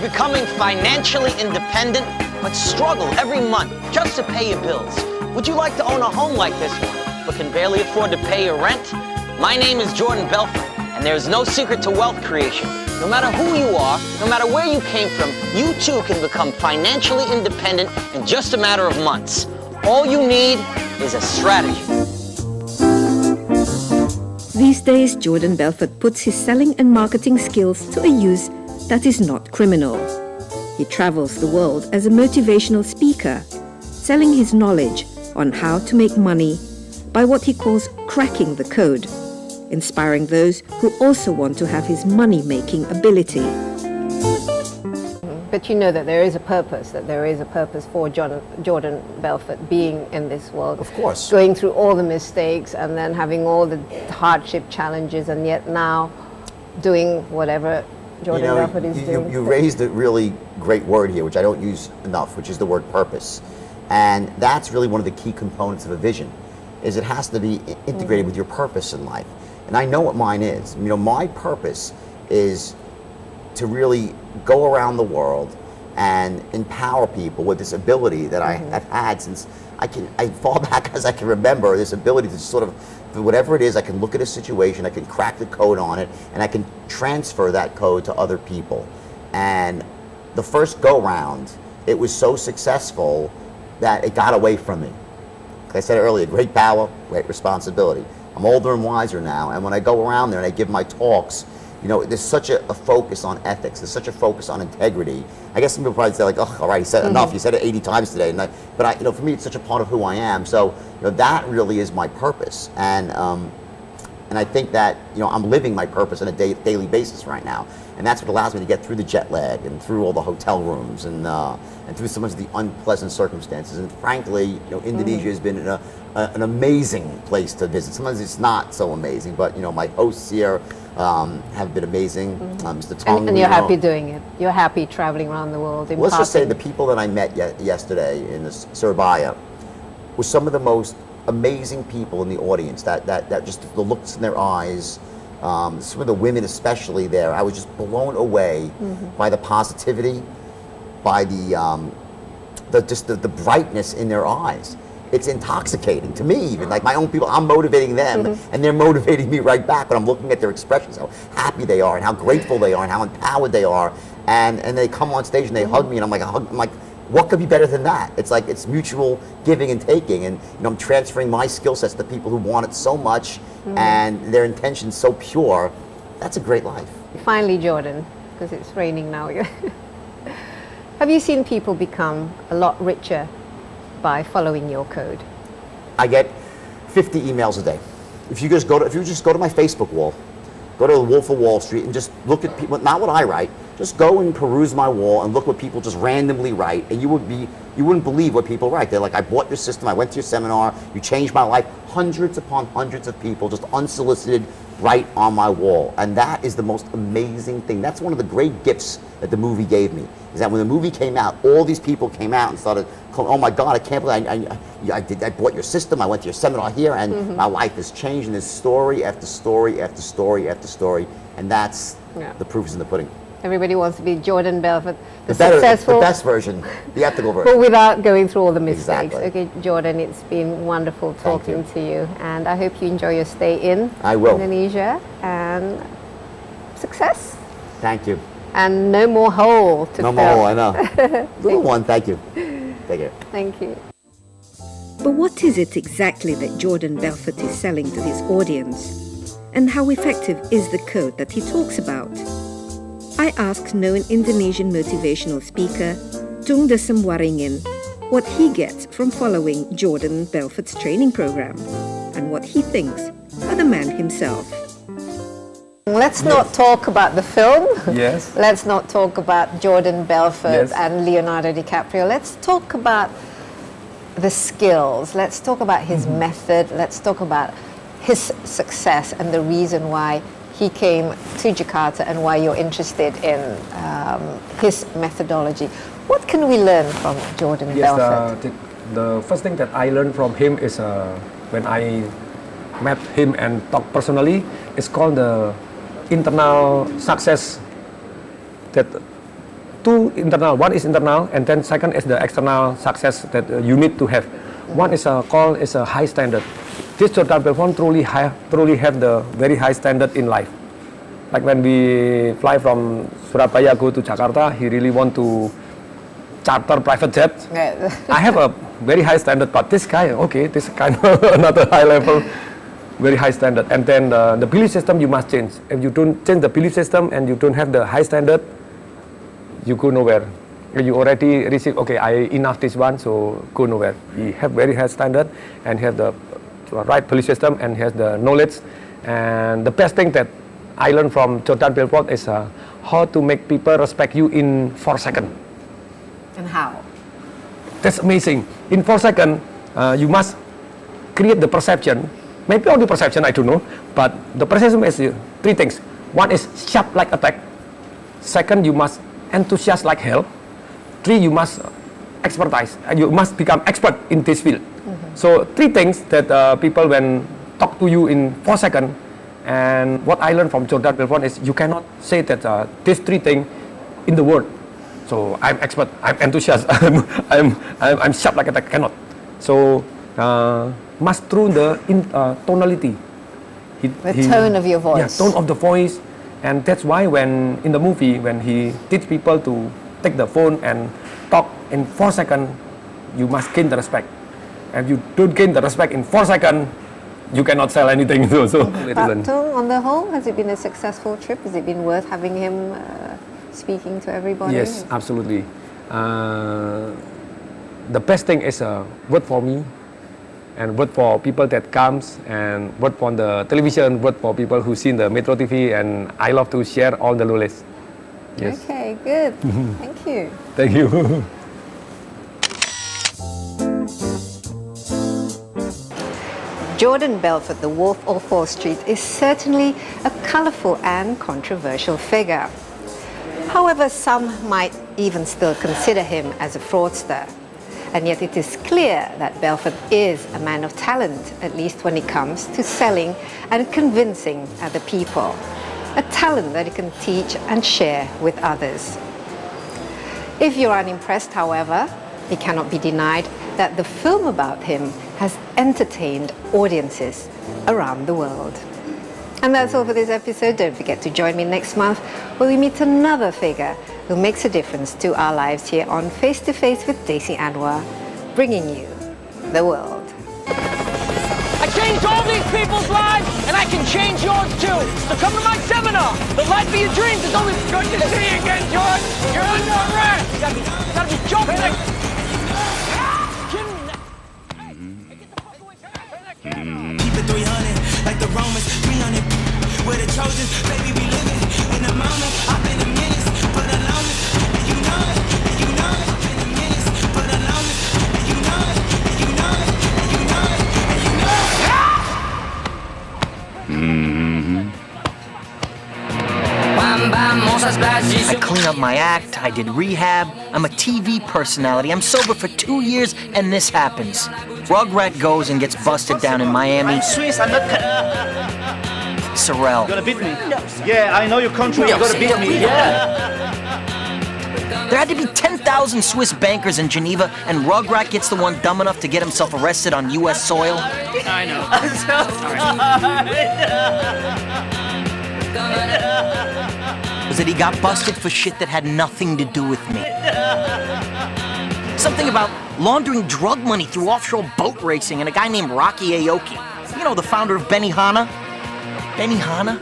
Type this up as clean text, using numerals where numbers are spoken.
of becoming financially independent, but struggle every month just to pay your bills? Would you like to own a home like this one, but can barely afford to pay your rent? My name is Jordan Belfort, and there is no secret to wealth creation. No matter who you are, no matter where you came from, you too can become financially independent in just a matter of months. All you need is a strategy. These days, Jordan Belfort puts his selling and marketing skills to a use that is not criminal. He travels the world as a motivational speaker, selling his knowledge on how to make money by what he calls cracking the code, inspiring those who also want to have his money-making ability. But you know that there is a purpose, for Jordan Belfort being in this world. Of course. Going through all the mistakes and then having all the hardship challenges, and yet now doing whatever Jordan Belfort is doing. You raised a really great word here, which I don't use enough, which is the word purpose. And that's really one of the key components of a vision, is it has to be integrated with your purpose in life. And I know what mine is. You know, my purpose is to really go around the world and empower people with this ability that I have had since I fall back as I can remember, this ability to sort of, whatever it is, I can look at a situation, I can crack the code on it, and I can transfer that code to other people. And the first go-round, it was so successful that it got away from me. Like I said earlier, great power, great responsibility. I'm older and wiser now, and when I go around there and I give my talks, you know, there's such a focus on ethics, there's such a focus on integrity. I guess some people probably say like, oh, all right, you said enough, you said it 80 times today. But you know, for me, it's such a part of who I am. So, you know, that really is my purpose. And I think that, you know, I'm living my purpose on a daily basis right now. And that's what allows me to get through the jet lag and through all the hotel rooms and through so much of the unpleasant circumstances. And frankly, you know, Indonesia has been an amazing place to visit. Sometimes it's not so amazing, but you know, my hosts here have been amazing. Mr. Tong, and you're happy doing it. You're happy traveling around the world. Let's just say the people that I met yesterday in Surabaya were some of the most amazing people in the audience. That just the looks in their eyes. Some of the women especially there, I was just blown away by the positivity, by the brightness in their eyes. It's intoxicating to me even, like my own people, I'm motivating them and they're motivating me right back, but I'm looking at their expressions, how happy they are and how grateful they are and how empowered they are, and they come on stage and they hug me and I'm like, what could be better than that? It's like, it's mutual giving and taking, and you know, I'm transferring my skill sets to people who want it so much and their intentions so pure. That's a great life. Finally, Jordan, because it's raining now. Have you seen people become a lot richer by following your code? I get 50 emails a day. If you just go to my Facebook wall, go to the Wolf of Wall Street and just look at people, not what I write, just go and peruse my wall and look what people just randomly write, and you wouldn't believe what people write. They're like, I bought your system, I went to your seminar, you changed my life. Hundreds upon hundreds of people just unsolicited right on my wall, and that is the most amazing thing. That's one of the great gifts that the movie gave me, is that when the movie came out, all these people came out and started, oh my God, I can't believe I bought your system, I went to your seminar here, and my life has changed, and there's story after story after story after story, and that's the proof is in the pudding. Everybody wants to be Jordan Belfort, the best version, the ethical version. But without going through all the mistakes. Exactly. Okay, Jordan, it's been wonderful talking to you, and I hope you enjoy your stay in Indonesia, and success. Thank you. And no more hole to fill. No more hole, I know. Little one, thank you. Take care. Thank you. But what is it exactly that Jordan Belfort is selling to his audience? And how effective is the code that he talks about? I asked known Indonesian motivational speaker Tung Desem Waringin what he gets from following Jordan Belfort's training program and what he thinks of the man himself. Let's not talk about the film. Yes. Let's not talk about Jordan Belfort and Leonardo DiCaprio. Let's talk about the skills. Let's talk about his method. Let's talk about his success and the reason why he came to Jakarta and why you're interested in his methodology. What can we learn from Jordan Belfort? The first thing that I learned from him is when I met him and talked personally, it's called the internal success that two internal. One is internal, and then second is the external success that you need to have. One is called is a high standard. This Jordan Belfort truly have the very high standard in life. Like when we fly from Surabaya go to Jakarta, he really want to charter private jet. I have a very high standard, but this guy, okay, this kind of another high level, very high standard. And then the belief system you must change. If you don't change the belief system and you don't have the high standard, you go nowhere. You already receive, okay, enough this one, so go nowhere. He have very high standard and have the right belief system and has the knowledge. And the best thing that I learned from Jordan Belfort is how to make people respect you in 4 seconds. And how? That's amazing. In 4 seconds, you must create the perception. Maybe only perception, I don't know. But the perception is 3 things. One is sharp like attack. Second, you must enthusiast like hell. 3, you must expertise. You must become expert in this field. So 3 things that people when talk to you in 4 seconds. And what I learned from Jordan Belfort is you cannot say that these 3 things in the word. So I'm expert, I'm enthusiast, I'm sharp like that. Cannot. So must through the tonality. The tone of your voice. Yeah, tone of the voice, and that's why when in the movie when he teach people to take the phone and talk in 4 seconds, you must gain the respect. And you don't gain the respect in 4 seconds, you cannot sell anything. So But on the whole, has it been a successful trip? Has it been worth having him speaking to everybody? Yes, absolutely. The best thing is work for me, and work for people that comes, and work on the television, work for people who seen the Metro TV, and I love to share all the knowledge. Yes. Okay, good. Thank you. Thank you. Jordan Belfort, the Wolf of Wall Street, is certainly a colourful and controversial figure. However, some might even still consider him as a fraudster. And yet it is clear that Belfort is a man of talent, at least when it comes to selling and convincing other people. A talent that he can teach and share with others. If you're unimpressed, however, it cannot be denied that the film about him has entertained audiences around the world. And that's all for this episode. Don't forget to join me next month where we meet another figure who makes a difference to our lives here on Face to Face with Daisy Anwar, bringing you the world. I changed all these people's lives, and I can change yours too. So come to my seminar. The life of your dreams is only good to see you again, George. You're under arrest. You gotta be joking. Keep it 300, like the Romans, 300. We're the Trojans, baby, we living in the moment. I've been a menace for the longest, and you know it, and you know it. Been a menace for the longest, and you know it, and you know it, and you know it, and you know it. I clean up my act, I did rehab, I'm a TV personality, I'm sober for 2 years, and this happens. Rugrat goes and gets busted down in Miami. I'm Swiss, I'm not... Sorrel. You're gonna beat me. Yeah, I know your country, you're gonna beat me. Yeah. There had to be 10,000 Swiss bankers in Geneva, and Rugrat gets the one dumb enough to get himself arrested on U.S. soil. I know. Was that he got busted for shit that had nothing to do with me. Something about laundering drug money through offshore boat racing and a guy named Rocky Aoki. You know, the founder of Benihana? Benihana?